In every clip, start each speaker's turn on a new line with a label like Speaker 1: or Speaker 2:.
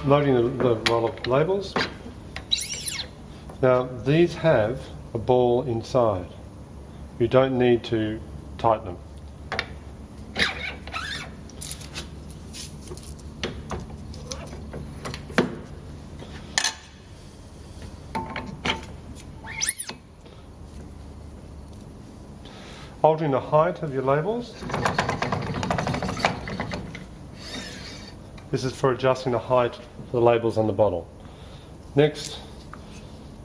Speaker 1: loading the roll of labels. Now these have a ball inside. You don't need to tighten them. Altering the height of your labels. This is for adjusting the height of the labels on the bottle. Next,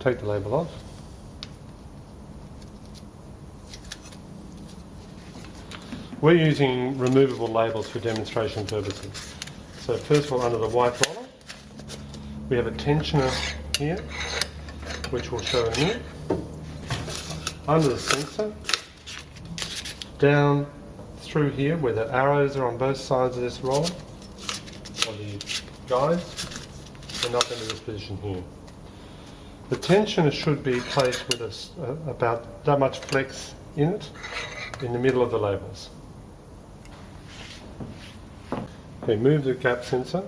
Speaker 1: take the label off. We're using removable labels for demonstration purposes. So first of all, under the white roller, we have a tensioner here, which we'll show in a minute. Under the sensor, down through here where the arrows are on both sides of this roller, or the guides, and up into this position here. The tensioner should be placed with about that much flex in it, in the middle of the labels. Okay, move the gap sensor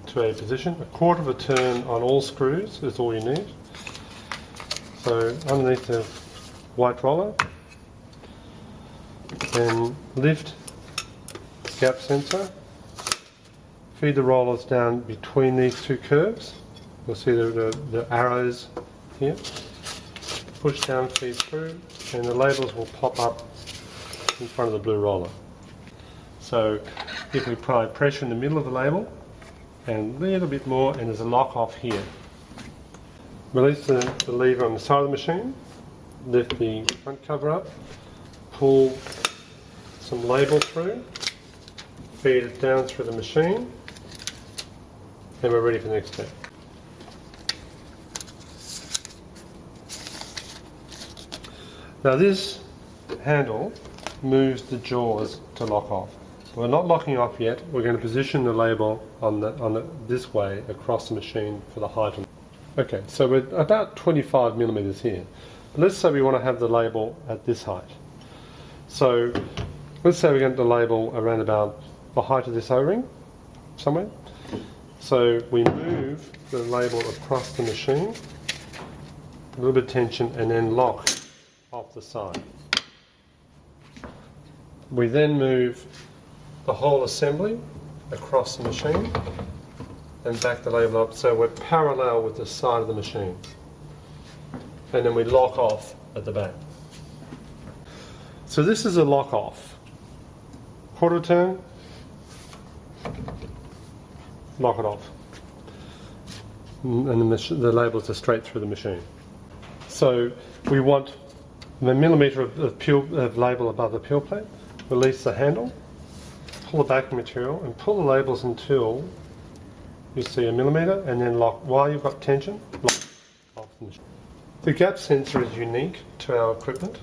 Speaker 1: to a position. A quarter of a turn on all screws is all you need. So underneath the white roller, then lift the gap sensor, feed the rollers down between these two curves. You'll see the arrows here. Push down, feed through, and the labels will pop up in front of the blue roller. So if we apply pressure in the middle of the label, and a little bit more, and there's a lock off here. Release the lever on the side of the machine, lift the front cover up, pull some label through, feed it down through the machine, and we're ready for the next step. Now this handle moves the jaws to lock off. We're not locking off yet. We're going to position the label this way across the machine for the height. Okay, so we're about 25 millimeters here. But let's say we want to have the label at this height. So let's say we're going to label around about the height of this O-ring, somewhere. So we move the label across the machine, a little bit of tension, and then lock off the side. We then move the whole assembly across the machine and back the label up so we're parallel with the side of the machine. And then we lock off at the back. So this is a lock off. Quarter turn, lock it off. And the labels are straight through the machine. So we want a millimetre of label above the peel plate. Release the handle, pull the backing material, and pull the labels until you see a millimetre, and then lock. While you've got tension, lock off the machine. The gap sensor is unique to our equipment.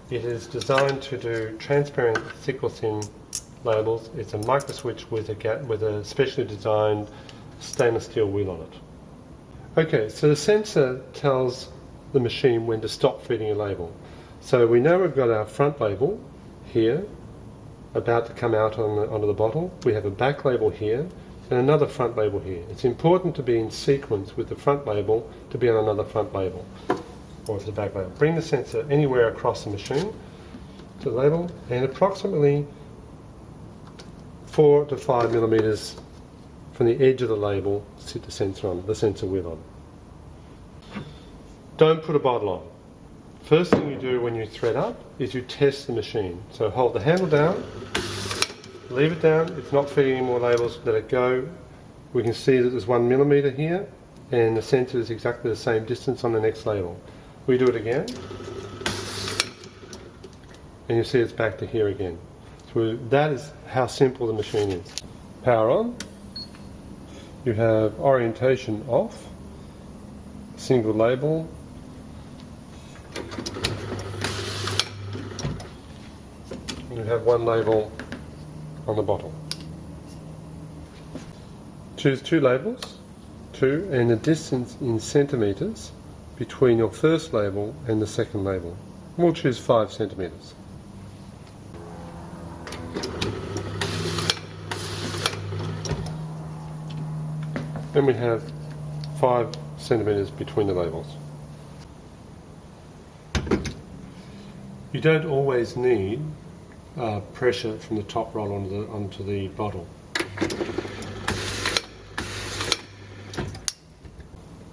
Speaker 1: It is designed to do transparent thick or thin labels. It's a micro switch with a specially designed stainless steel wheel on it. Okay, so the sensor tells the machine when to stop feeding a label. So we know we've got our front label here, about to come out onto the bottle. We have a back label here and another front label here. It's important to be in sequence with the front label to be on another front label, or the back label. Bring the sensor anywhere across the machine to the label, and approximately 4 to 5 millimeters from the edge of the label, sit the sensor wheel on. Don't put a bottle on. First thing you do when you thread up is you test the machine. So hold the handle down, leave it down. It's not feeding any more labels, let it go. We can see that there's 1 millimeter here, and the sensor is exactly the same distance on the next label. We do it again, and you see it's back to here again. So that is how simple the machine is. Power on. You have orientation off, single label. You have 1 label on the bottle. Choose 2 labels, 2, and the distance in centimetres between your first label and the second label. We'll choose 5 centimetres. and we have 5 centimetres between the labels. You don't always need pressure from the top roll onto the bottle.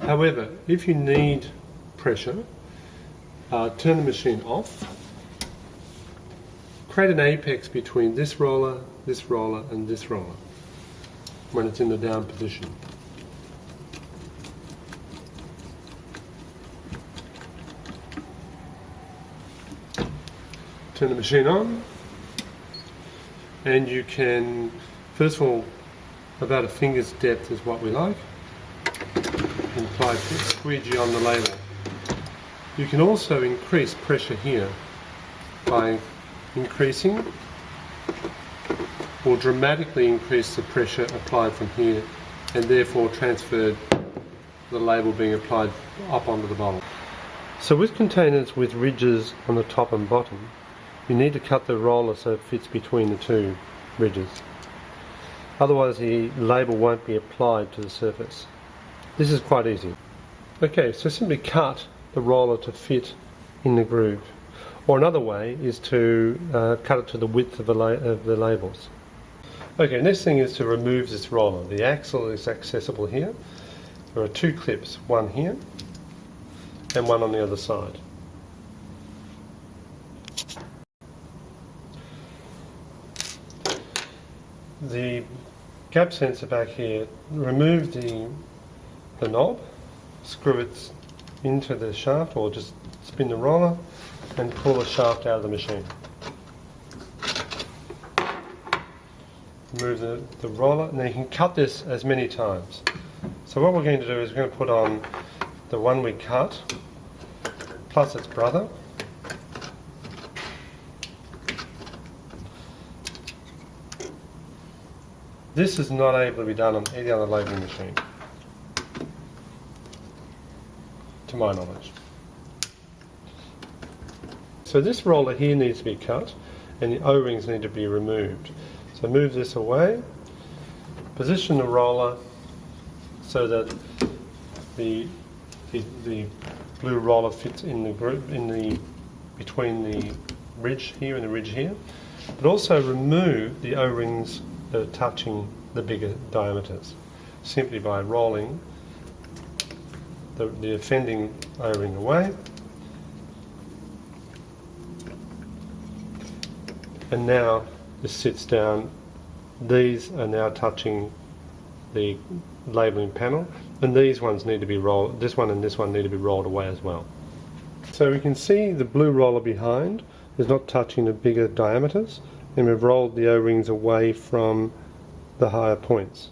Speaker 1: However, if you need pressure, turn the machine off, create an apex between this roller, and this roller when it's in the down position. Turn the machine on, and you can, first of all, about a finger's depth is what we like, and apply a squeegee on the label. You can also increase pressure here by increasing or dramatically increase the pressure applied from here, and therefore transferred the label being applied up onto the bottle. So with containers with ridges on the top and bottom, you need to cut the roller so it fits between the two ridges. Otherwise the label won't be applied to the surface. This is quite easy. Okay, so simply cut the roller to fit in the groove. Or another way is to cut it to the width of the labels. Okay, next thing is to remove this roller. The axle is accessible here. There are 2 clips, one here and one on the other side. The gap sensor back here, remove the knob, screw it into the shaft, or just spin the roller and pull the shaft out of the machine. Remove the roller, and then you can cut this as many times. So what we're going to do is we're going to put on the one we cut plus its brother. This is not able to be done on any other labelling machine, to my knowledge. So this roller here needs to be cut, and the O-rings need to be removed. So move this away, position the roller so that the blue roller fits in the group between the ridge here and the ridge here, but also remove the O-rings that are touching the bigger diameters, simply by rolling the offending O-ring away. And now this sits down. These are now touching the labelling panel, and these ones need to be rolled, this one and this one need to be rolled away as well. So we can see the blue roller behind is not touching the bigger diameters, and we've rolled the O-rings away from the higher points.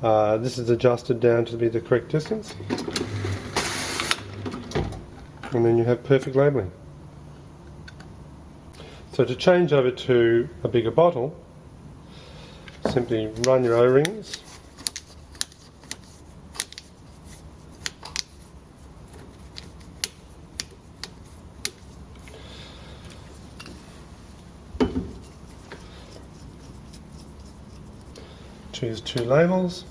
Speaker 1: This is adjusted down to be the correct distance, and then you have perfect labelling. So to change over to a bigger bottle, simply run your O-rings, choose 2 labels,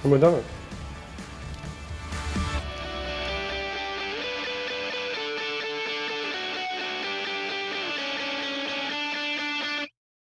Speaker 1: and we're done.